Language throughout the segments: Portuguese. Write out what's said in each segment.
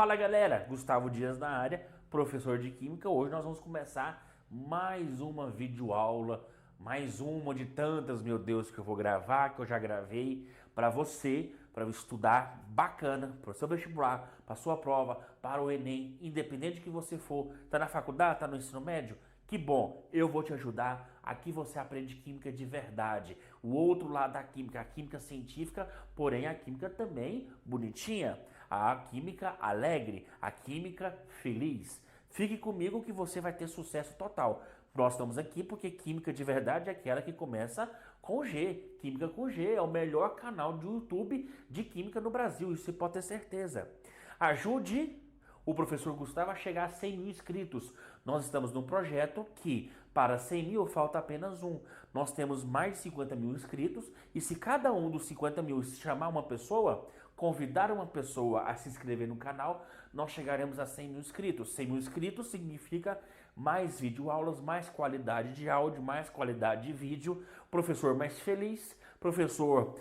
Fala galera, Gustavo Dias na área, professor de Química. Hoje nós vamos começar mais uma videoaula, mais uma de tantas, meu Deus, que eu vou gravar, que eu já gravei para você, para estudar bacana, para o seu vestibular, para a sua prova, para o Enem, independente que você for, tá na faculdade, tá no ensino médio, que bom, eu vou te ajudar. Aqui você aprende química de verdade. O outro lado da química, a química científica, porém a química também bonitinha. A química alegre, a química feliz. Fique comigo que você vai ter sucesso total. Nós estamos aqui porque química de verdade é aquela que começa com G. Química com G é o melhor canal do YouTube de química no Brasil, isso você pode ter certeza. Ajude o professor Gustavo a chegar a 100 mil inscritos. Nós estamos num projeto que para 100 mil falta apenas um. Nós temos mais de 50 mil inscritos e se cada um dos 50 mil chamar uma pessoa, convidar uma pessoa a se inscrever no canal, nós chegaremos a 100 mil inscritos. 100 mil inscritos significa mais videoaulas, mais qualidade de áudio, mais qualidade de vídeo, professor mais feliz, professor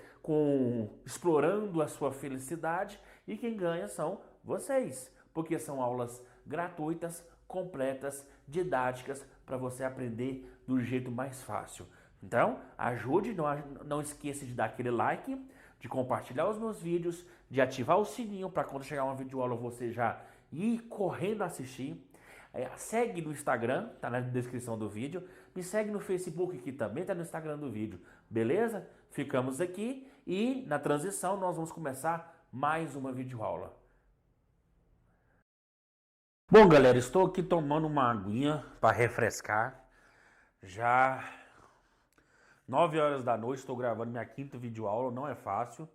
explorando a sua felicidade e quem ganha são vocês. Porque são aulas gratuitas, completas, didáticas, para você aprender do jeito mais fácil. Então, ajude, não esqueça de dar aquele like, de compartilhar os meus vídeos, de ativar o sininho para quando chegar uma videoaula você já ir correndo assistir. Segue no Instagram, tá na descrição do vídeo. Me segue no Facebook, que também tá no Instagram do vídeo. Beleza? Ficamos aqui e na transição nós vamos começar mais uma videoaula. Bom, galera, estou aqui tomando uma aguinha para refrescar. Já 9 horas da noite, estou gravando minha quinta videoaula, não é fácil.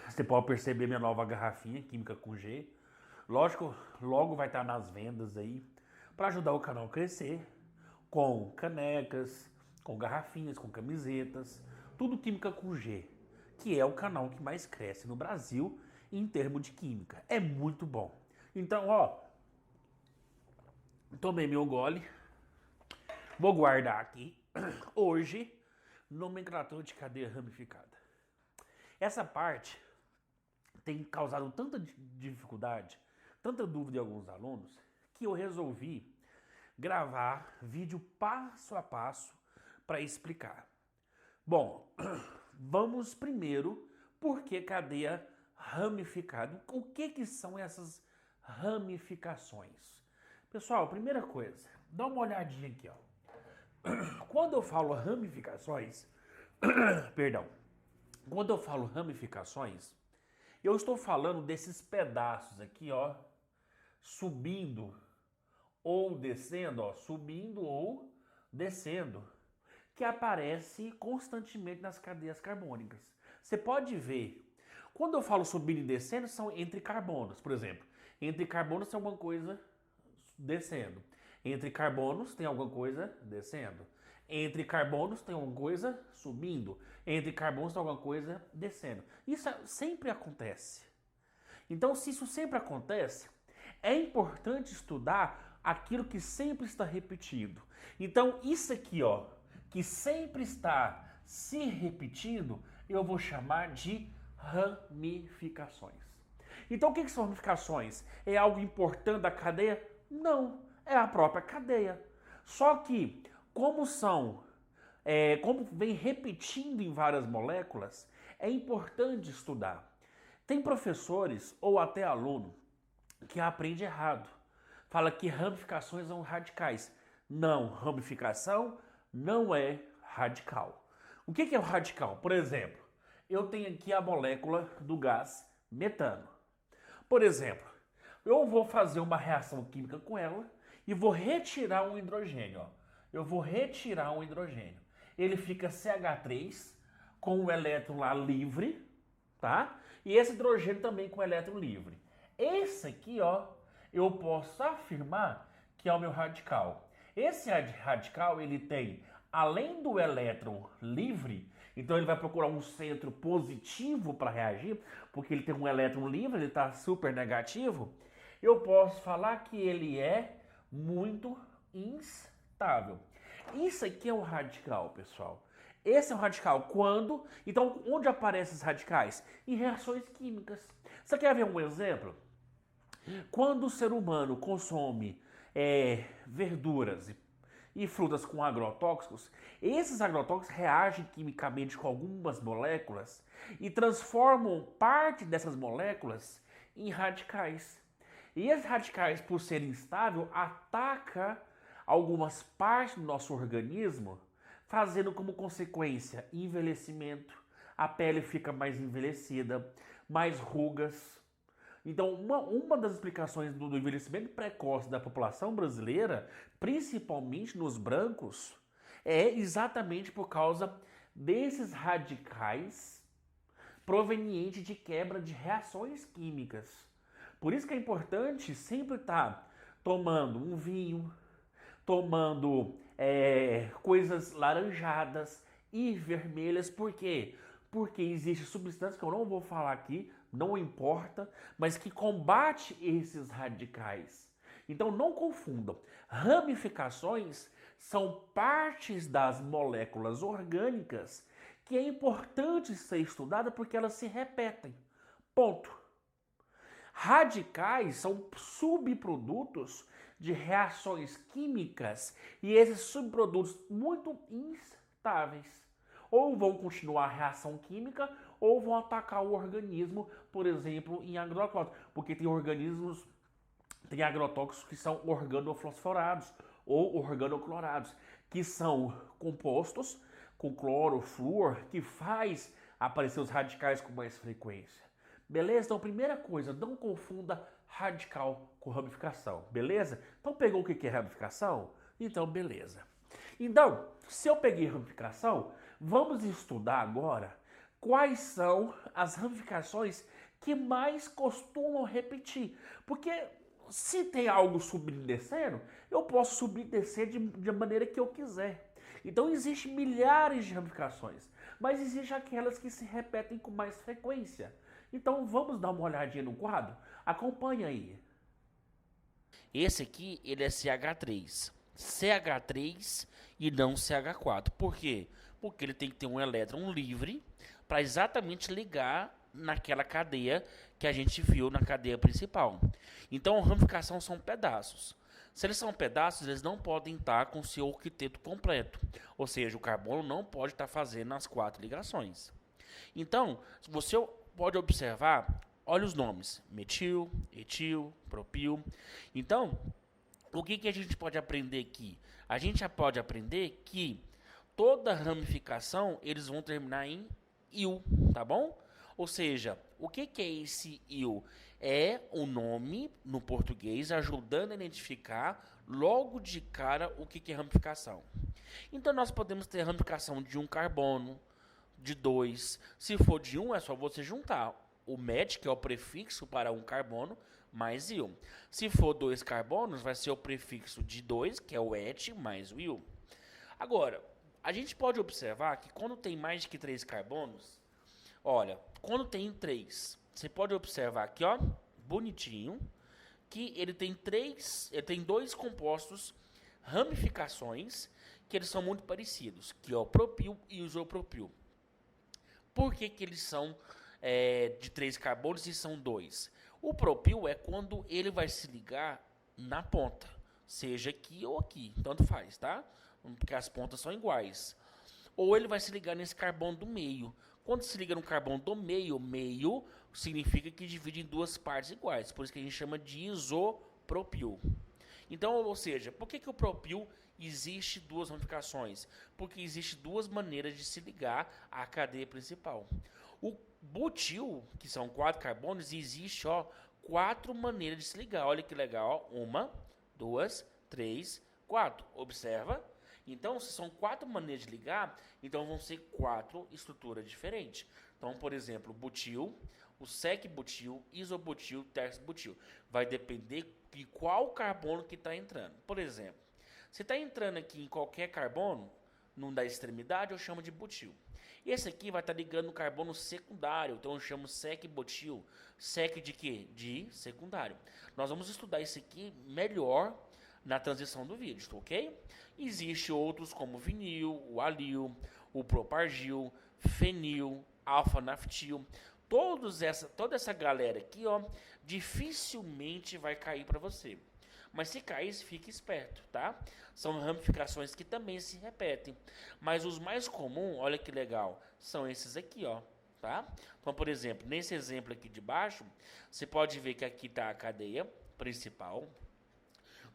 Você pode perceber minha nova garrafinha, Química com G. Lógico, logo vai estar nas vendas aí, para ajudar o canal a crescer, com canecas, com garrafinhas, com camisetas, tudo Química com G, que é o canal que mais cresce no Brasil em termos de química. É muito bom. Então, ó, tomei meu gole, vou guardar aqui. Hoje, nomenclatura de cadeia ramificada. Essa parte tem causado tanta dificuldade, tanta dúvida em alguns alunos, que eu resolvi gravar vídeo passo a passo para explicar. Bom, vamos primeiro por que cadeia ramificada. O que são essas ramificações? Pessoal, primeira coisa, dá uma olhadinha aqui, ó. Quando eu falo ramificações, perdão, quando eu falo ramificações, eu estou falando desses pedaços aqui, ó, subindo ou descendo, ó, subindo ou descendo, que aparece constantemente nas cadeias carbônicas. Você pode ver, quando eu falo subindo e descendo, são entre carbonos, por exemplo. Entre carbonos tem alguma coisa descendo. Entre carbonos tem alguma coisa descendo. Entre carbonos tem alguma coisa subindo. Entre carbonos tem alguma coisa descendo. Isso sempre acontece. Então, se isso sempre acontece, é importante estudar aquilo que sempre está repetindo. Então, isso aqui, ó, que sempre está se repetindo, eu vou chamar de ramificações. Então, o que são ramificações? É algo importante da cadeia? Não, é a própria cadeia. Só que, como vem repetindo em várias moléculas, é importante estudar. Tem professores ou até aluno que aprende errado. Fala que ramificações são radicais. Não, ramificação não é radical. O que é o radical? Por exemplo, eu tenho aqui a molécula do gás metano. Por exemplo, eu vou fazer uma reação química com ela e vou retirar um hidrogênio. Ó. Eu vou retirar um hidrogênio. Ele fica CH3 com o elétron lá livre, tá? E esse hidrogênio também com o elétron livre. Esse aqui, ó, eu posso afirmar que é o meu radical. Esse radical, ele tem, além do elétron livre, então ele vai procurar um centro positivo para reagir, porque ele tem um elétron livre, ele está super negativo. Eu posso falar que ele é muito instável. Isso aqui é o radical, pessoal. Esse é um radical. Quando? Então, onde aparecem esses radicais? Em reações químicas. Você quer ver um exemplo? Quando o ser humano consome verduras e frutas com agrotóxicos, esses agrotóxicos reagem quimicamente com algumas moléculas e transformam parte dessas moléculas em radicais. E esses radicais, por serem instáveis, atacam algumas partes do nosso organismo, fazendo como consequência envelhecimento, a pele fica mais envelhecida, mais rugas. Então, uma das explicações do envelhecimento precoce da população brasileira, principalmente nos brancos, é exatamente por causa desses radicais provenientes de quebra de reações químicas. Por isso que é importante sempre estar tomando um vinho, tomando coisas laranjadas e vermelhas. Por quê? Porque existe substância que eu não vou falar aqui, não importa, mas que combate esses radicais. Então não confundam. Ramificações são partes das moléculas orgânicas que é importante ser estudada porque elas se repetem. Ponto. Radicais são subprodutos de reações químicas e esses subprodutos muito instáveis ou vão continuar a reação química ou vão atacar o organismo, por exemplo, em agrotóxicos, porque tem agrotóxicos que são organofosforados ou organoclorados, que são compostos com cloro, flúor, que faz aparecer os radicais com mais frequência. Beleza? Então, primeira coisa, não confunda radical com ramificação, beleza? Então, pegou o que é ramificação? Então, beleza. Então, se eu peguei ramificação, vamos estudar agora quais são as ramificações que mais costumam repetir. Porque se tem algo subindo e descendo, eu posso subir e descer de maneira que eu quiser. Então, existem milhares de ramificações, mas existem aquelas que se repetem com mais frequência. Então vamos dar uma olhadinha no quadro? Acompanha aí. Esse aqui, ele é CH3. CH3 e não CH4. Por quê? Porque ele tem que ter um elétron livre para exatamente ligar naquela cadeia que a gente viu na cadeia principal. Então, ramificação são pedaços. Se eles são pedaços, eles não podem estar com seu octeto completo. Ou seja, o carbono não pode estar fazendo as 4 ligações. Então, você pode observar, olha os nomes, metil, etil, propil. Então, o que a gente pode aprender aqui? A gente já pode aprender que toda ramificação, eles vão terminar em il, tá bom? Ou seja, o que é esse il? É o nome, no português, ajudando a identificar logo de cara o que é ramificação. Então, nós podemos ter ramificação de um carbono, de 2. Se for de 1, é só você juntar o met, que é o prefixo para um carbono, mais il. Se for 2 carbonos, vai ser o prefixo de 2, que é o et, mais o il. Agora, a gente pode observar que quando tem mais de que 3 carbonos, olha, quando tem 3, você pode observar aqui, ó, bonitinho, que ele tem 2 compostos, ramificações, que eles são muito parecidos, que é o propil e o isopropil. Por que eles são de 3 carbonos e são 2? O propil é quando ele vai se ligar na ponta, seja aqui ou aqui, tanto faz, tá? Porque as pontas são iguais. Ou ele vai se ligar nesse carbono do meio. Quando se liga no carbono do meio, meio significa que divide em 2 partes iguais, por isso que a gente chama de isopropil. Então, ou seja, por que o propil existe 2 ramificações? Porque existe 2 maneiras de se ligar à cadeia principal. O butil, que são 4 carbonos, existe 4 maneiras de se ligar. Olha que legal, 1, 2, 3, 4. Observa? Então, se são 4 maneiras de ligar, então vão ser 4 estruturas diferentes. Então, por exemplo, butil, o sec-butil, isobutil, terç-butil. Vai depender de qual carbono que está entrando. Por exemplo, se está entrando aqui em qualquer carbono, num da extremidade, eu chamo de butil. Esse aqui vai estar ligando no carbono secundário, então eu chamo sec-butil. Sec de quê? De secundário. Nós vamos estudar isso aqui melhor na transição do vídeo, ok? Existem outros como o vinil, o alil, o propargil, fenil, alfa-naftil, toda essa galera aqui, ó, dificilmente vai cair para você. Mas se cair, fique esperto, tá? São ramificações que também se repetem. Mas os mais comuns, olha que legal, são esses aqui, ó, tá? Então, por exemplo, nesse exemplo aqui de baixo, você pode ver que aqui está a cadeia principal.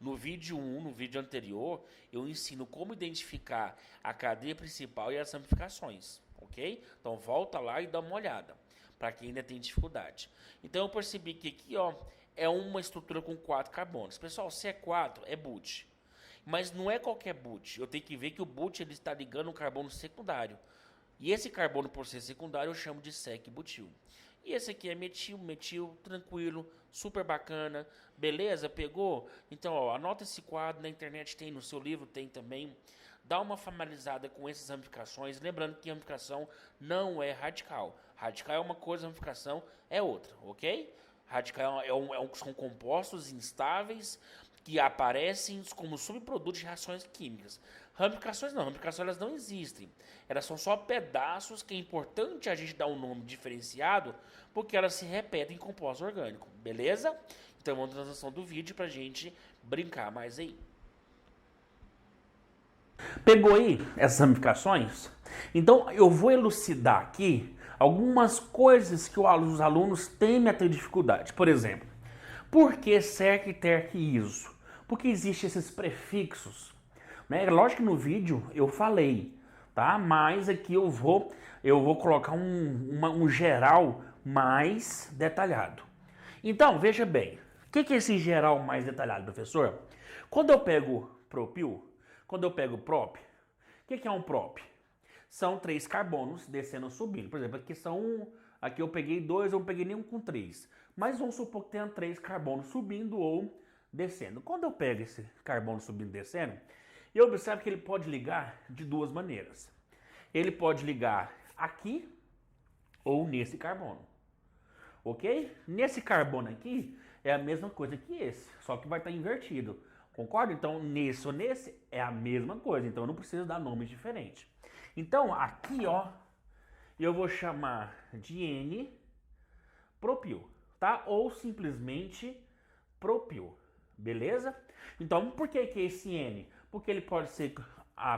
No vídeo 1, no vídeo anterior, eu ensino como identificar a cadeia principal e as ramificações, ok? Então, volta lá e dá uma olhada, para quem ainda tem dificuldade. Então, eu percebi que aqui, ó, é uma estrutura com 4 carbonos. Pessoal, se é 4, é boot. Mas não é qualquer boot. Eu tenho que ver que o boot ele está ligando um carbono secundário. E esse carbono, por ser secundário, eu chamo de sec-butil. E esse aqui é metil, metil, tranquilo, super bacana. Beleza? Pegou? Então, ó, anota esse quadro, na internet tem, no seu livro tem também. Dá uma familiarizada com essas ramificações. Lembrando que ramificação não é radical. Radical é uma coisa, ramificação é outra, ok? Radical são compostos instáveis que aparecem como subprodutos de reações químicas. Ramificações não, ramificações elas não existem. Elas são só pedaços que é importante a gente dar um nome diferenciado porque elas se repetem em composto orgânico, beleza? Então vamos na transição do vídeo pra gente brincar mais aí. Pegou aí essas ramificações? Então eu vou elucidar aqui algumas coisas que os alunos temem a ter dificuldade. Por exemplo, por que SEC, TERC e ISO? Porque existem esses prefixos. Né? Lógico que no vídeo eu falei, tá? Mas aqui eu vou colocar um geral mais detalhado. Então, veja bem, o que é esse geral mais detalhado, professor? Quando eu pego propil, quando eu pego prop, o que é um prop? São 3 carbonos descendo ou subindo. Por exemplo, aqui eu peguei 2, eu não peguei nenhum com 3. Mas vamos supor que tenha 3 carbonos subindo ou descendo. Quando eu pego esse carbono subindo e descendo, eu observo que ele pode ligar de 2 maneiras. Ele pode ligar aqui ou nesse carbono. Ok? Nesse carbono aqui é a mesma coisa que esse, só que vai estar invertido. Concorda? Então, nesse ou nesse é a mesma coisa. Então, eu não preciso dar nomes diferentes. Então, aqui, ó, eu vou chamar de N-propil, tá? Ou simplesmente propil, beleza? Então, por que é esse N? Porque ele pode ser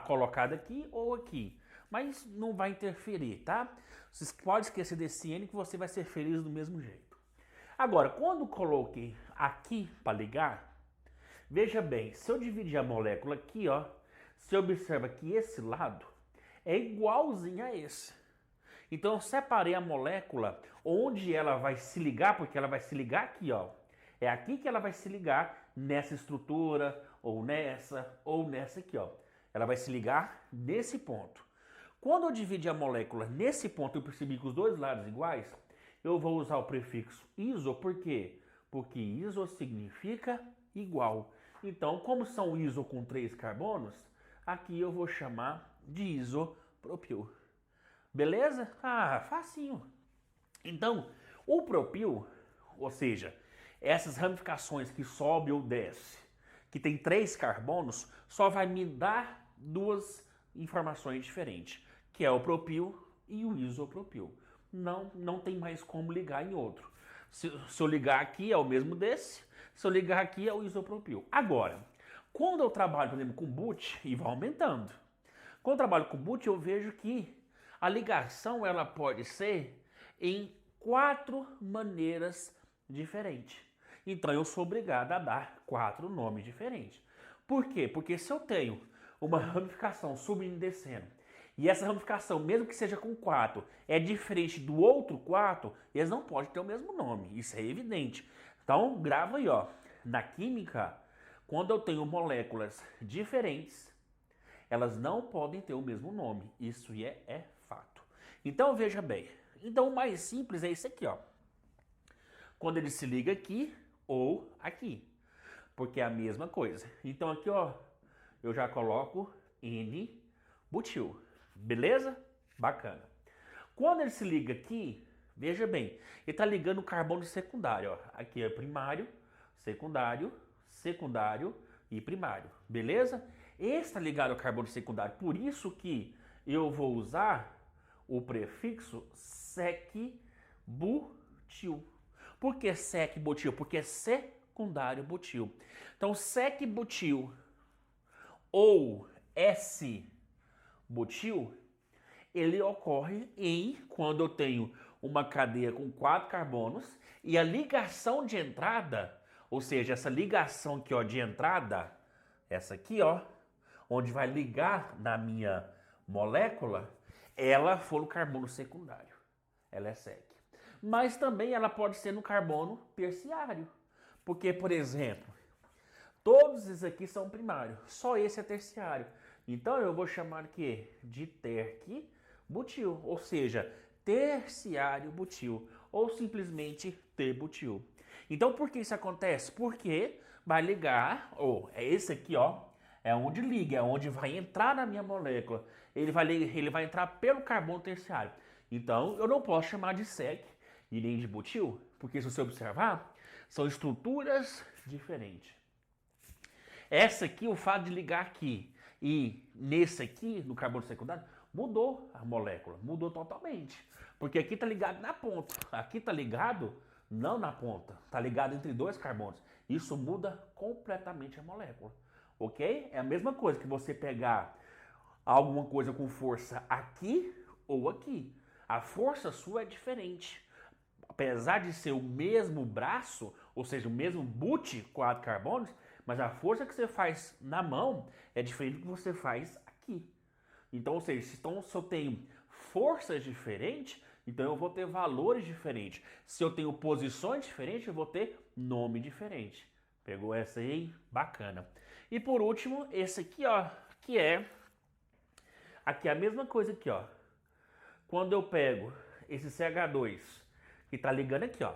colocado aqui ou aqui, mas não vai interferir, tá? Você pode esquecer desse N que você vai ser feliz do mesmo jeito. Agora, quando coloquei aqui para ligar, veja bem, se eu dividir a molécula aqui, ó, você observa que esse lado é igualzinho a esse. Então eu separei a molécula onde ela vai se ligar, porque ela vai se ligar aqui, ó. É aqui que ela vai se ligar nessa estrutura, ou nessa aqui, ó. Ela vai se ligar nesse ponto. Quando eu dividir a molécula nesse ponto e eu percebi que os dois lados iguais, eu vou usar o prefixo iso, por quê? Porque iso significa igual. Então, como são iso com 3 carbonos, aqui eu vou chamar de isopropil. Beleza? Ah, facinho. Então, o propil, ou seja, essas ramificações que sobe ou desce, que tem 3 carbonos, só vai me dar 2 informações diferentes, que é o propil e o isopropil. Não tem mais como ligar em outro. Se eu ligar aqui é o mesmo desse, se eu ligar aqui é o isopropil. Agora, quando eu trabalho, por exemplo, com boot, e vai aumentando. Quando eu trabalho com boot, eu vejo que a ligação ela pode ser em 4 maneiras diferentes. Então eu sou obrigado a dar 4 nomes diferentes. Por quê? Porque se eu tenho uma ramificação subindo e descendo, e essa ramificação, mesmo que seja com 4, é diferente do outro 4, eles não podem ter o mesmo nome. Isso é evidente. Então grava aí, ó. Na química, quando eu tenho moléculas diferentes, elas não podem ter o mesmo nome. Isso é fato. Então veja bem. Então o mais simples é esse aqui, ó. Quando ele se liga aqui ou aqui, porque é a mesma coisa. Então aqui, ó, eu já coloco N-butil. Beleza? Bacana. Quando ele se liga aqui, veja bem, ele está ligando o carbono secundário, ó. Aqui é primário, secundário, secundário e primário. Beleza? Esse está ligado ao carbono secundário, por isso que eu vou usar o prefixo sec-butil. Por que sec-butil? Porque é secundário butil. Então, sec-butil ou S-butil, ele ocorre quando eu tenho uma cadeia com 4 carbonos e a ligação de entrada, ou seja, essa ligação aqui, ó, de entrada, essa aqui, ó, onde vai ligar na minha molécula, ela for no carbono secundário. Ela é sec. Mas também ela pode ser no carbono terciário. Porque, por exemplo, todos esses aqui são primários, só esse é terciário. Então eu vou chamar aqui de terc-butil, ou seja, terciário butil, ou simplesmente T-butil. Então por que isso acontece? Porque vai ligar, ou é esse aqui, ó, é onde liga, é onde vai entrar na minha molécula. Ele vai entrar pelo carbono terciário. Então eu não posso chamar de sec e nem de butil, porque se você observar, são estruturas diferentes. Essa aqui, o fato de ligar aqui e nesse aqui, no carbono secundário, mudou a molécula, mudou totalmente. Porque aqui está ligado na ponta, aqui está ligado não na ponta, está ligado entre 2 carbonos. Isso muda completamente a molécula, ok? É a mesma coisa que você pegar alguma coisa com força aqui ou aqui. A força sua é diferente. Apesar de ser o mesmo braço, ou seja, o mesmo boot, 4 carbonos, mas a força que você faz na mão é diferente do que você faz aqui. Então, ou seja, se eu tenho forças diferentes, então eu vou ter valores diferentes. Se eu tenho posições diferentes, eu vou ter nome diferente. Pegou essa aí? Bacana. E por último, esse aqui, ó, que é... Aqui é a mesma coisa aqui, ó. Quando eu pego esse CH2, que está ligando aqui, ó,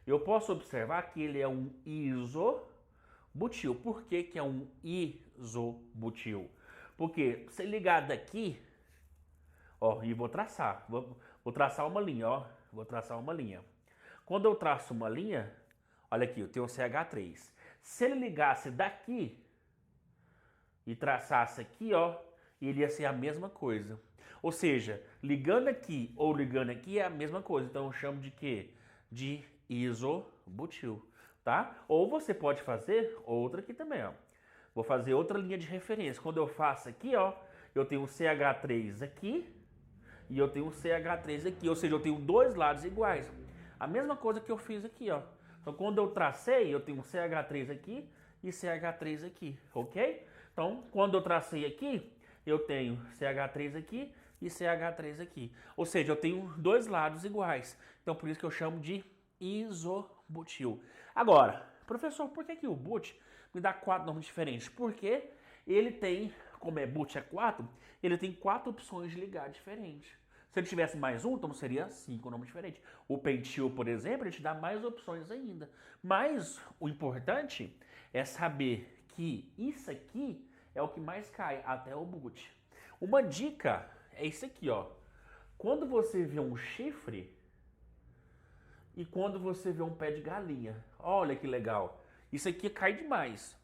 eu posso observar que ele é um isobutil. Por que que é um isobutil? Porque se ligar daqui, ó, e vou traçar, vou traçar uma linha, ó, vou traçar uma linha. Quando eu traço uma linha, olha aqui, eu tenho um CH3. Se ele ligasse daqui e traçasse aqui, ó, ele ia ser a mesma coisa. Ou seja, ligando aqui ou ligando aqui é a mesma coisa. Então eu chamo de quê? De isobutil, tá? Ou você pode fazer outra aqui também, ó. Vou fazer outra linha de referência. Quando eu faço aqui, ó, eu tenho um CH3 aqui e eu tenho um CH3 aqui. Ou seja, eu tenho 2 lados iguais. A mesma coisa que eu fiz aqui, ó. Então quando eu tracei, eu tenho um CH3 aqui e CH3 aqui, ok? Então quando eu tracei aqui, eu tenho CH3 aqui e CH3 aqui. Ou seja, eu tenho 2 lados iguais. Então por isso que eu chamo de isobutil. Agora, professor, por que o but me dá 4 nomes diferentes? Porque ele tem, como é but é 4, ele tem 4 opções de ligar diferentes. Se ele tivesse mais um, então seria 5 nomes diferentes. O pentil, por exemplo, ele te dá mais opções ainda. Mas o importante é saber que isso aqui é o que mais cai, até o but. Uma dica é isso aqui, ó. Quando você vê um chifre e quando você vê um pé de galinha. Olha que legal. Isso aqui cai demais.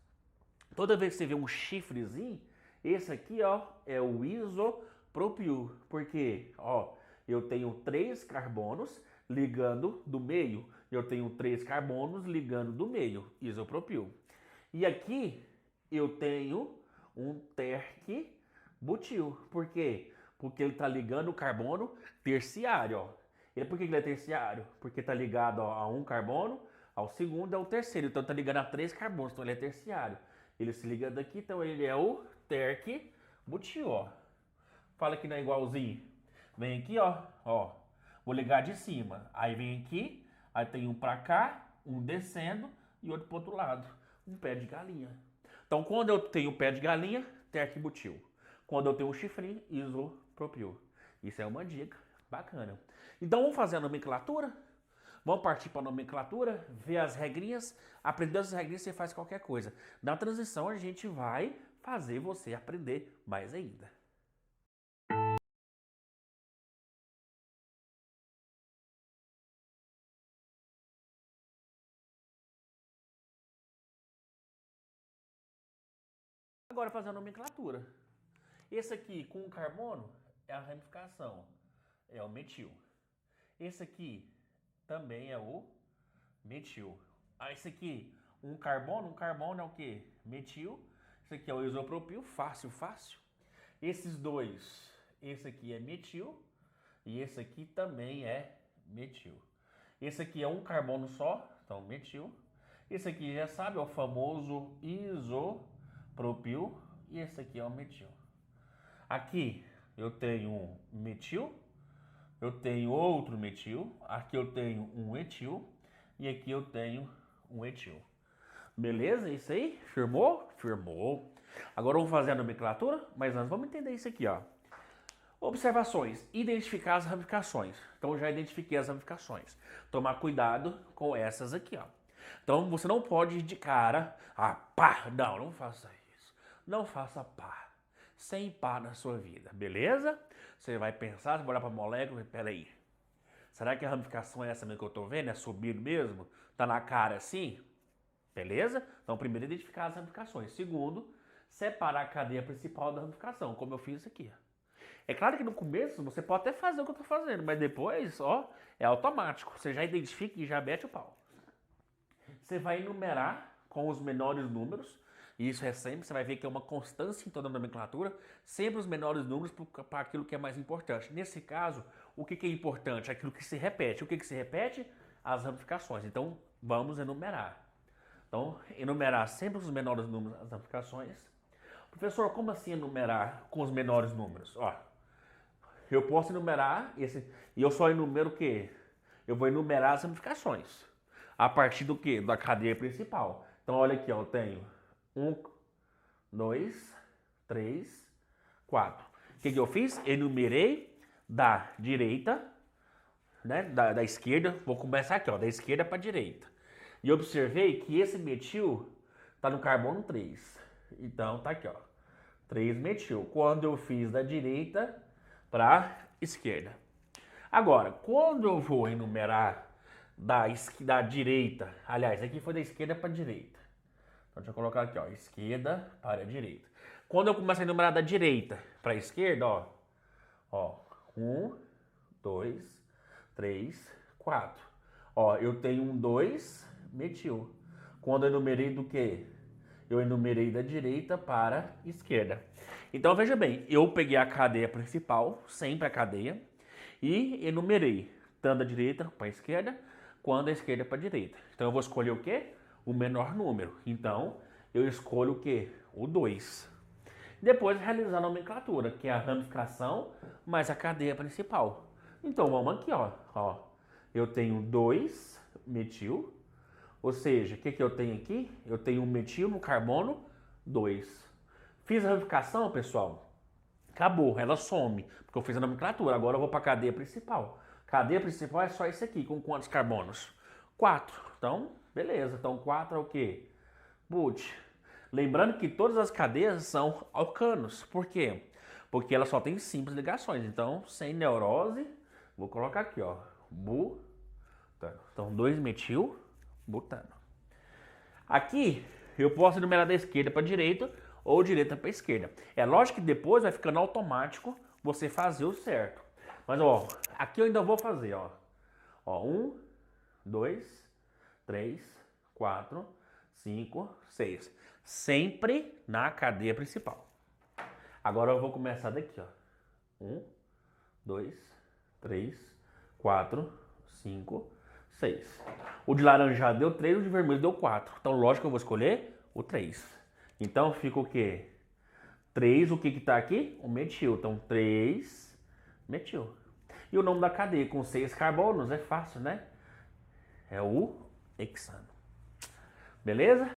Toda vez que você vê um chifrezinho, esse aqui, ó, é o isopropil. Porque, ó, eu tenho 3 carbonos ligando do meio. Eu tenho 3 carbonos ligando do meio, isopropil. E aqui eu tenho um terc-butil. Por quê? Porque ele está ligando o carbono terciário, ó. Por que ele é terciário? Porque está ligado, ó, a um carbono, ao segundo, ao terceiro. Então está ligando a 3 carbonos, então ele é terciário. Ele se liga daqui, então ele é o terc-butil, ó. Fala que não é igualzinho. Vem aqui, ó. Vou ligar de cima. Aí vem aqui, aí tem um para cá, um descendo e outro para outro lado. Um pé de galinha. Então quando eu tenho pé de galinha, terc-butil. Quando eu tenho um chifrinho, isopropil. Isso é uma dica bacana. Então vamos fazer a nomenclatura? Vamos partir para a nomenclatura, ver as regrinhas. Aprendendo as regrinhas, você faz qualquer coisa. Na transição, a gente vai fazer você aprender mais ainda. Agora fazer a nomenclatura. Esse aqui com carbono é a ramificação, é o metil. Esse aqui também é o metil. Esse aqui, um carbono é o que? Metil. Esse aqui é o isopropil, fácil, fácil. Esses dois, esse aqui é metil e esse aqui também é metil. Esse aqui é um carbono só, então metil. Esse aqui já sabe, é o famoso isopropil e esse aqui é o metil. Aqui eu tenho um metil, eu tenho outro metil, aqui eu tenho um etil e aqui eu tenho um etil. Beleza? Isso aí? Firmou? Firmou. Agora vamos fazer a nomenclatura, mas antes vamos entender isso aqui, ó. Observações. Identificar as ramificações. Então já identifiquei as ramificações. Tomar cuidado com essas aqui, ó. Então você não pode ir de cara a pá. Não, não faça isso. Não faça pá. Sem pá na sua vida, beleza? Você vai pensar, você vai olhar para a molécula e peraí. Será que a ramificação é essa mesmo que eu tô vendo? É subindo mesmo? Tá na cara assim? Beleza? Então, primeiro, identificar as ramificações. Segundo, separar a cadeia principal da ramificação, como eu fiz aqui. É claro que no começo você pode até fazer o que eu estou fazendo, mas depois, ó, é automático. Você já identifica e já mete o pau. Você vai enumerar com os menores números, e isso é sempre, você vai ver que é uma constância em toda a nomenclatura, sempre os menores números para aquilo que é mais importante. Nesse caso, o que é importante? Aquilo que se repete. O que se repete? As ramificações. Então, vamos enumerar. Então, enumerar sempre os menores números, as ramificações. Professor, como assim enumerar com os menores números? Ó, eu posso enumerar esse, e eu só enumero o quê? Eu vou enumerar as ramificações. A partir do quê? Da cadeia principal. Então, olha aqui, ó, eu tenho 1, 2, 3, 4. O que eu fiz? Enumerei da direita, né, da esquerda. Vou começar aqui, ó, da esquerda para a direita. E observei que esse metil está no carbono 3. Então, tá aqui, ó. 3 metil. Quando eu fiz da direita para a esquerda. Agora, quando eu vou enumerar da direita, aliás, aqui foi da esquerda para a direita. Então, deixa eu colocar aqui, ó, esquerda para a direita. Quando eu começo a enumerar da direita para a esquerda, ó, 1, 2, 3, 4. Ó, eu tenho um 2 metil. Quando eu enumerei do quê? Eu enumerei da direita para a esquerda. Então, veja bem, eu peguei a cadeia principal, sempre a cadeia, e enumerei tanto da direita para a esquerda, quanto da esquerda para a direita. Então, eu vou escolher o quê? O menor número. Então, eu escolho o quê? O 2. Depois, realizar a nomenclatura, que é a ramificação mais a cadeia principal. Então, vamos aqui, ó. Eu tenho 2 metil. Ou seja, o que eu tenho aqui? Eu tenho um metil no carbono 2. Fiz a ramificação, pessoal. Acabou, ela some, porque eu fiz a nomenclatura. Agora eu vou para a cadeia principal. Cadeia principal é só esse aqui, com quantos carbonos? 4. Então, beleza. Então, 4 é o quê? But. Lembrando que todas as cadeias são alcanos. Por quê? Porque ela só tem simples ligações. Então, sem neurose, vou colocar aqui, ó. Butano. Então, 2 metil. Butano. Aqui eu posso enumerar da esquerda para a direita ou direita para a esquerda. É lógico que depois vai ficando automático você fazer o certo. Mas ó, aqui eu ainda vou fazer, ó. Ó, 1, 2, 3, 4, 5, 6. Sempre na cadeia principal. Agora eu vou começar daqui, ó. 1, 2, 3, 4, 5, 6. O de laranjado deu 3, o de vermelho deu 4. Então, lógico que eu vou escolher o 3. Então, fica o quê? 3, o que que tá aqui? O metil. Então, 3 metil. E o nome da cadeia com 6 carbonos é fácil, né? É o hexano. Beleza?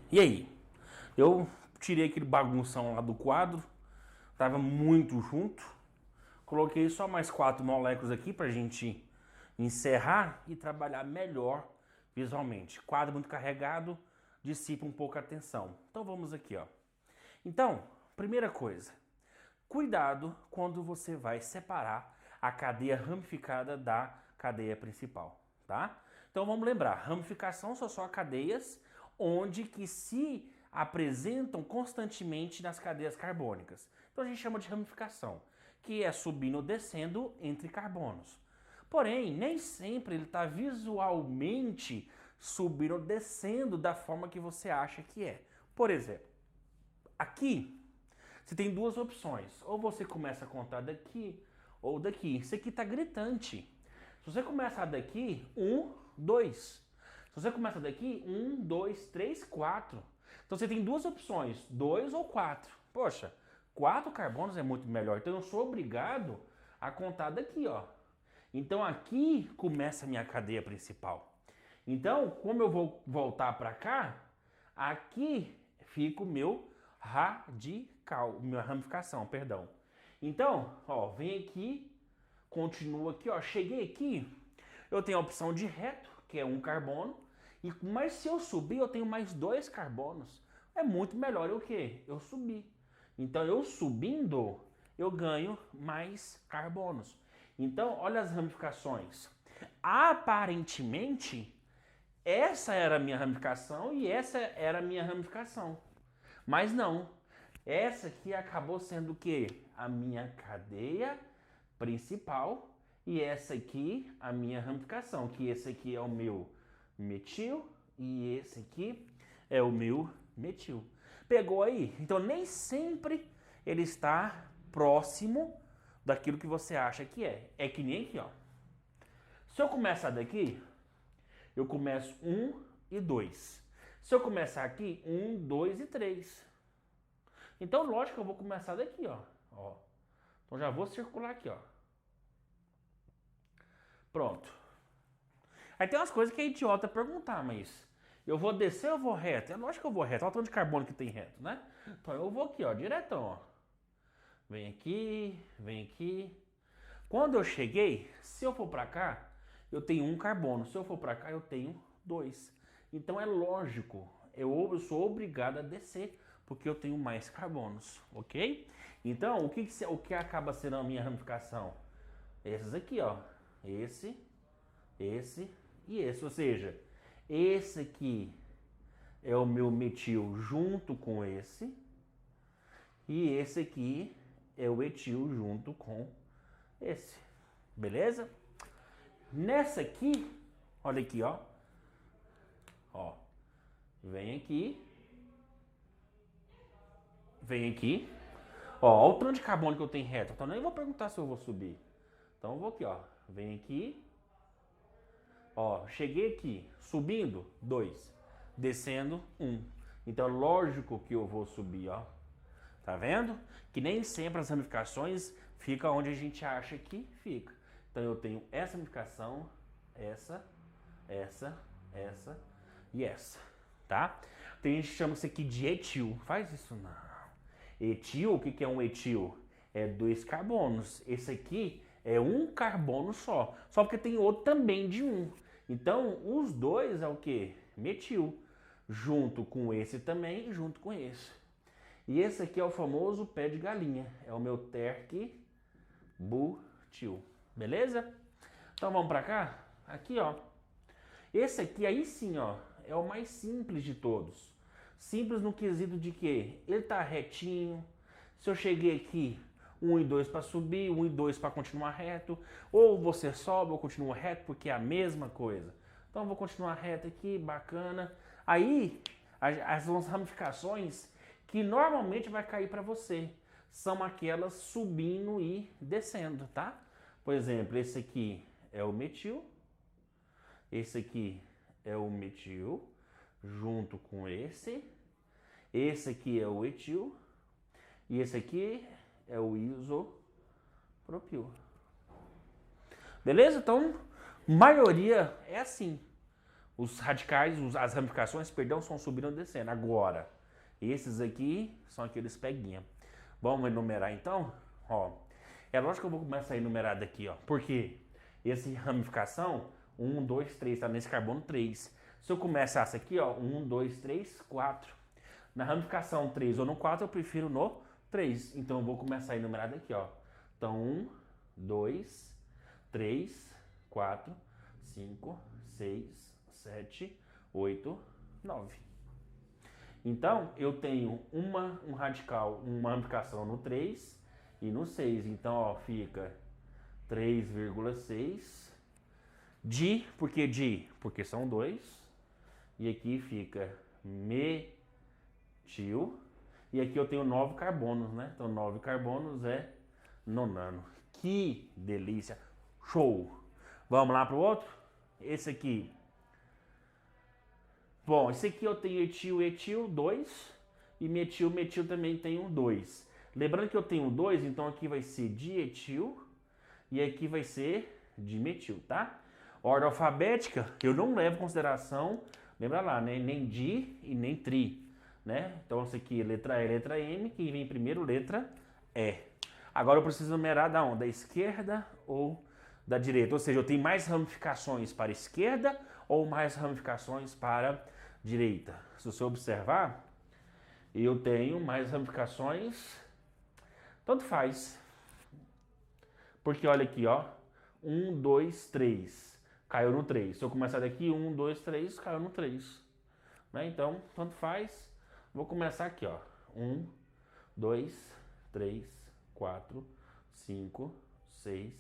E aí? Eu tirei aquele bagunção lá do quadro, tava muito junto, coloquei só mais 4 moléculas aqui pra gente encerrar e trabalhar melhor visualmente. Quadro muito carregado, dissipa um pouco a atenção. Então vamos aqui, ó. Então, primeira coisa, cuidado quando você vai separar a cadeia ramificada da cadeia principal, tá? Então vamos lembrar, ramificação são só cadeias onde que se apresentam constantemente nas cadeias carbônicas. Então a gente chama de ramificação, que é subindo ou descendo entre carbonos. Porém, nem sempre ele está visualmente subindo ou descendo da forma que você acha que é. Por exemplo, aqui você tem duas opções. Ou você começa a contar daqui ou daqui. Isso aqui está gritante. Se você começar daqui, 1, 2. Se você começa daqui, 1, 2, 3, 4. Então você tem duas opções, 2 ou 4. Poxa, 4 carbonos é muito melhor. Então eu sou obrigado a contar daqui, ó. Então aqui começa a minha cadeia principal. Então, como eu vou voltar para cá, aqui fica o meu radical, minha ramificação, perdão. Então, ó, vem aqui, continua aqui, ó. Cheguei aqui, eu tenho a opção de reto, que é 1 carbono, mas se eu subir, eu tenho mais 2 carbonos. É muito melhor o quê? Eu subir. Então, eu subindo, eu ganho mais carbonos. Então, olha as ramificações. Aparentemente, essa era a minha ramificação e essa era a minha ramificação. Mas não. Essa aqui acabou sendo o quê? A minha cadeia principal e essa aqui a minha ramificação, que esse aqui é o meu metil e esse aqui é o meu metil. Pegou aí? Então nem sempre ele está próximo daquilo que você acha que é. É que nem aqui, ó. Se eu começar daqui, eu começo 1 e 2. Se eu começar aqui, 1, 2 e 3. Então, lógico que eu vou começar daqui, ó. Então já vou circular aqui, ó. Pronto. Aí tem umas coisas que é idiota perguntar, mas eu vou descer ou eu vou reto? É lógico que eu vou reto. Olha o tanto de carbono que tem reto, né? Então eu vou aqui, ó, diretão, ó. Vem aqui, vem aqui. Quando eu cheguei, se eu for pra cá, eu tenho 1 carbono. Se eu for pra cá, eu tenho 2. Então é lógico, eu sou obrigado a descer, porque eu tenho mais carbonos, ok? Então, o que acaba sendo a minha ramificação? Esses aqui, ó. Esse e esse. Ou seja, esse aqui é o meu metil junto com esse. E esse aqui é o etil junto com esse. Beleza? Nessa aqui, olha aqui, ó. Ó. Vem aqui. Vem aqui. Ó, olha o tanto de carbono que eu tenho reto. Então nem vou perguntar se eu vou subir. Então eu vou aqui, ó. Vem aqui. Ó, cheguei aqui. Subindo, 2. Descendo, 1. Então lógico que eu vou subir, ó. Tá vendo? Que nem sempre as ramificações ficam onde a gente acha que fica. Então eu tenho essa ramificação, essa e essa, tá? Tem gente que chama isso aqui de etil. Faz isso não. Etil, o que é um etil? É 2 carbonos. Esse aqui é 1 carbono só. Só porque tem outro também de 1. Então, os dois é o que? Metil. Junto com esse também, junto com esse. E esse aqui é o famoso pé de galinha. É o meu terc butil. Beleza? Então vamos pra cá? Aqui, ó. Esse aqui aí sim, ó, é o mais simples de todos. Simples no quesito de que ele tá retinho. Se eu cheguei aqui, 1 e 2 para subir, 1 e 2 para continuar reto. Ou você sobe ou continua reto, porque é a mesma coisa. Então eu vou continuar reto aqui, bacana. Aí, as ramificações que normalmente vai cair para você são aquelas subindo e descendo, tá? Por exemplo, esse aqui é o metil. Esse aqui é o metil junto com esse. Esse aqui é o etil. E esse aqui é o isopropil. Beleza? Então, maioria é assim. Os radicais, as ramificações, perdão, são subindo e descendo. Agora, esses aqui são aqueles peguinha. Vamos enumerar então? Ó, é lógico que eu vou começar a enumerar daqui, ó. Porque essa ramificação, 1, 2, 3, tá nesse carbono 3. Se eu começasse aqui, ó, 1, 2, 3, 4. Na ramificação 3 ou no 4, eu prefiro no 3. Então eu vou começar a enumerar daqui, ó. Então 1, 2, 3, 4, 5, 6, 7, 8, 9. Então, eu tenho um radical, uma ramificação no 3 e no 6. Então, ó, fica 3,6 por que di? Porque são 2. E aqui fica metil. E aqui eu tenho 9 carbonos, né? Então 9 carbonos é nonano. Que delícia! Show! Vamos lá para o outro? Esse aqui. Bom, esse aqui eu tenho etil, 2. E metil também tenho 2. Lembrando que eu tenho 2, então aqui vai ser dietil. E aqui vai ser dimetil, tá? Ordem alfabética, eu não levo em consideração, lembra lá, né? Nem di e nem tri. Né? Então, isso aqui é letra E, letra M, que vem primeiro, letra E. Agora eu preciso numerar da onde? Da esquerda ou da direita? Ou seja, eu tenho mais ramificações para a esquerda ou mais ramificações para a direita? Se você observar, eu tenho mais ramificações, tanto faz. Porque olha aqui, ó, 1, 2, 3, caiu no 3. Se eu começar daqui, 1, 2, 3, caiu no 3. Né? Então, tanto faz. Vou começar aqui, ó. 1, 2, 3, 4, 5, 6,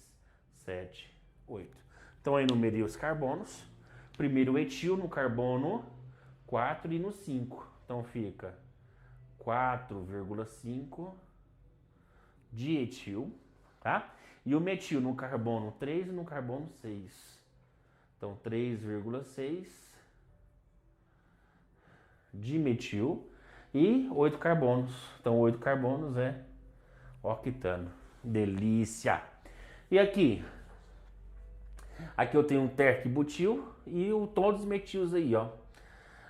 7, 8. Então aí numerei os carbonos. Primeiro o etil no carbono 4 e no 5. Então fica 4,5 dietil, tá? E o metil no carbono 3 e no carbono 6. Então 3,6 dimetil. E 8 carbonos. Então 8 carbonos é octano. Delícia! E aqui? Aqui eu tenho um terc-butil e todos os metilos aí, ó.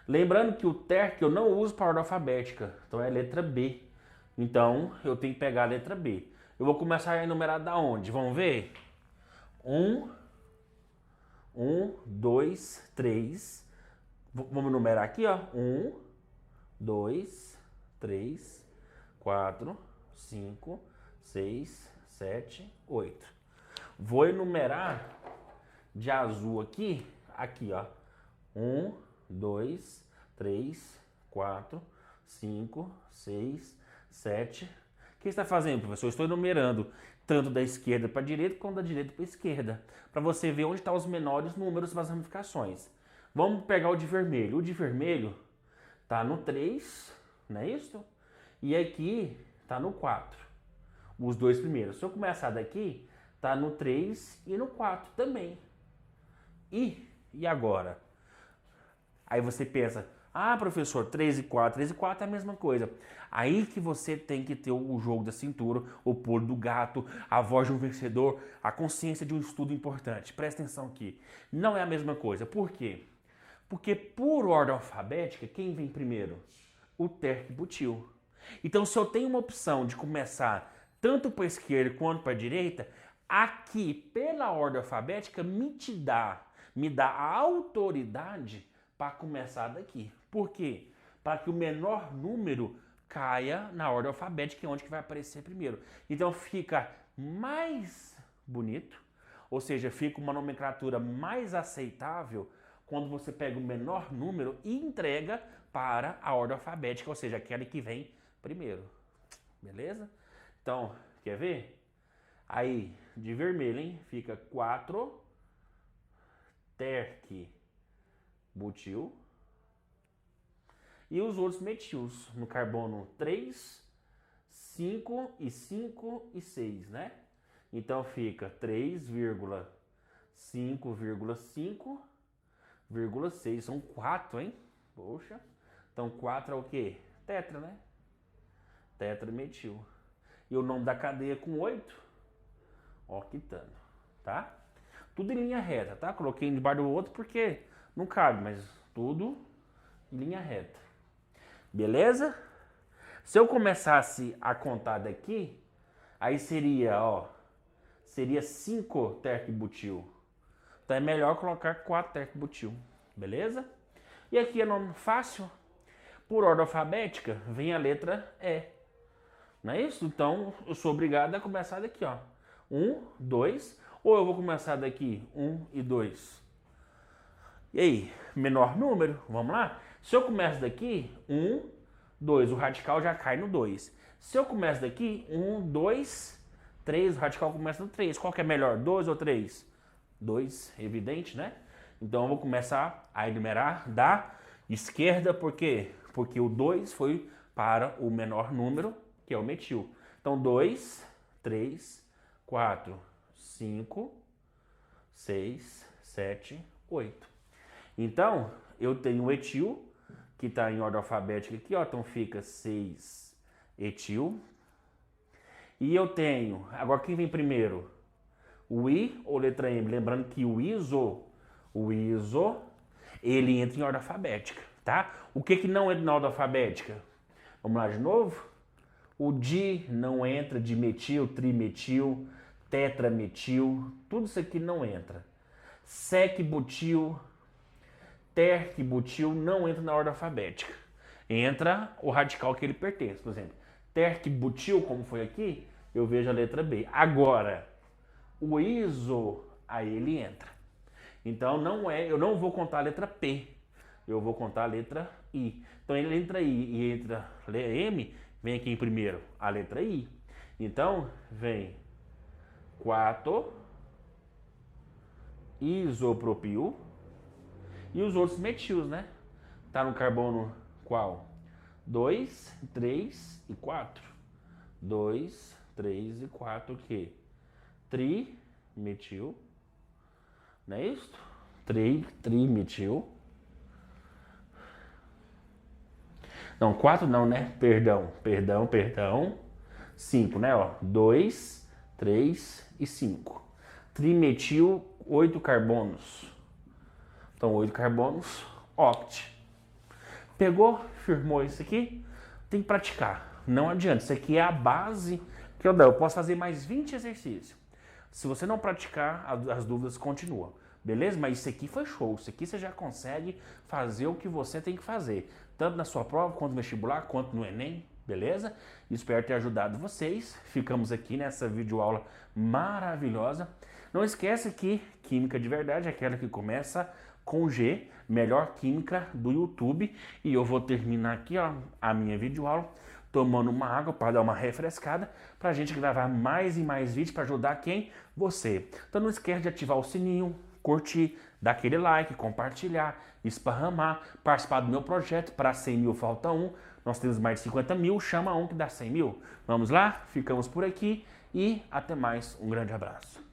Lembrando que o terc eu não uso para ordem alfabética. Então é letra B. Então eu tenho que pegar a letra B. Eu vou começar a enumerar da onde? Vamos ver? 1, 2, 3. Vamos numerar aqui, ó. 1, 2, 3, 4, 5, 6, 7, 8. Vou enumerar de azul aqui, ó. 1, 2, 3, 4, 5, 6, 7. O que você está fazendo, professor? Eu estou enumerando tanto da esquerda para a direita como da direita para a esquerda, para você ver onde estão os menores números das ramificações. Vamos pegar o de vermelho. O de vermelho tá no 3, não é isso? E aqui tá no 4. Os dois primeiros. Se eu começar daqui, tá no 3 e no 4 também. E agora? Aí você pensa, ah, professor, 3 e 4 é a mesma coisa. Aí que você tem que ter o jogo da cintura, o pulo do gato, a voz de um vencedor, a consciência de um estudo importante. Presta atenção aqui. Não é a mesma coisa. Por quê? Porque por ordem alfabética, quem vem primeiro? O terc-butil. Então, se eu tenho uma opção de começar tanto para a esquerda quanto para a direita, aqui, pela ordem alfabética, me dá a autoridade para começar daqui. Por quê? Para que o menor número caia na ordem alfabética, que é onde que vai aparecer primeiro. Então, fica mais bonito, ou seja, fica uma nomenclatura mais aceitável quando você pega o menor número e entrega para a ordem alfabética, ou seja, aquela que vem primeiro. Beleza? Então, quer ver? Aí, de vermelho, hein? Fica 4 terc-butil. E os outros metils no carbono 3, 5 e 5 e 6, né? Então fica 3,5,5,6. São 4, hein? Poxa. Então 4 é o quê? Tetra, né? Tetrametil. E o nome da cadeia com 8? Octano. Tá? Tudo em linha reta, tá? Coloquei um debaixo do outro porque não cabe, mas tudo em linha reta. Beleza? Se eu começasse a contar daqui, aí seria, ó, seria 5 terc-butil. Então é melhor colocar 4 terc-butil, beleza? E aqui é nome fácil. Por ordem alfabética, vem a letra E. Não é isso? Então eu sou obrigado a começar daqui, ó. 1, 2. Ou eu vou começar daqui 1 e 2. E aí, menor número, vamos lá? Se eu começo daqui, 1, 2, o radical já cai no 2. Se eu começo daqui, 1, 2, 3, o radical começa no 3. Qual que é melhor, 2 ou 3? 2, evidente, né? Então eu vou começar a enumerar da esquerda, por quê? Porque o 2 foi para o menor número, que é o metil. Então 2, 3, 4, 5, 6, 7, 8. Então, eu tenho o etil, que está em ordem alfabética aqui, ó. Então fica 6 etil. E eu tenho, agora quem vem primeiro? O I ou letra M? Lembrando que o iso, ele entra em ordem alfabética, tá? O que não entra na ordem alfabética? Vamos lá de novo? O di não entra, dimetil, trimetil, tetrametil, tudo isso aqui não entra. Sec-butil, terc-butil não entra na ordem alfabética. Entra o radical que ele pertence. Por exemplo, terc-butil, como foi aqui, eu vejo a letra B. Agora, o iso, aí ele entra. Então eu não vou contar a letra P, eu vou contar a letra I. Então ele entra I e entra M, vem aqui em primeiro a letra I. Então vem 4 isopropil e os outros metils, né? Tá no carbono qual? 2, 3 e 4. 2, 3 e 4 o quê? Trimetil. Não é isso? Trimetil. Não, 4 não, né? Perdão. 5, né? 2, 3 e 5. Trimetil, 8 carbonos. Então, 8 carbonos, oct. Pegou, firmou isso aqui, tem que praticar. Não adianta, isso aqui é a base que eu dou. Eu posso fazer mais 20 exercícios. Se você não praticar, as dúvidas continuam. Beleza? Mas isso aqui foi show. Isso aqui você já consegue fazer o que você tem que fazer. Tanto na sua prova, quanto no vestibular, quanto no Enem. Beleza? Espero ter ajudado vocês. Ficamos aqui nessa videoaula maravilhosa. Não esqueça que Química de Verdade é aquela que começa com G, melhor química do YouTube. E eu vou terminar aqui, ó, a minha videoaula tomando uma água para dar uma refrescada, para a gente gravar mais e mais vídeos para ajudar quem? Você. Então não esquece de ativar o sininho, curtir, dar aquele like, compartilhar, esparramar, participar do meu projeto. Para 100 mil falta 1, nós temos mais de 50 mil, chama um que dá 100 mil. Vamos lá? Ficamos por aqui e até mais. Um grande abraço.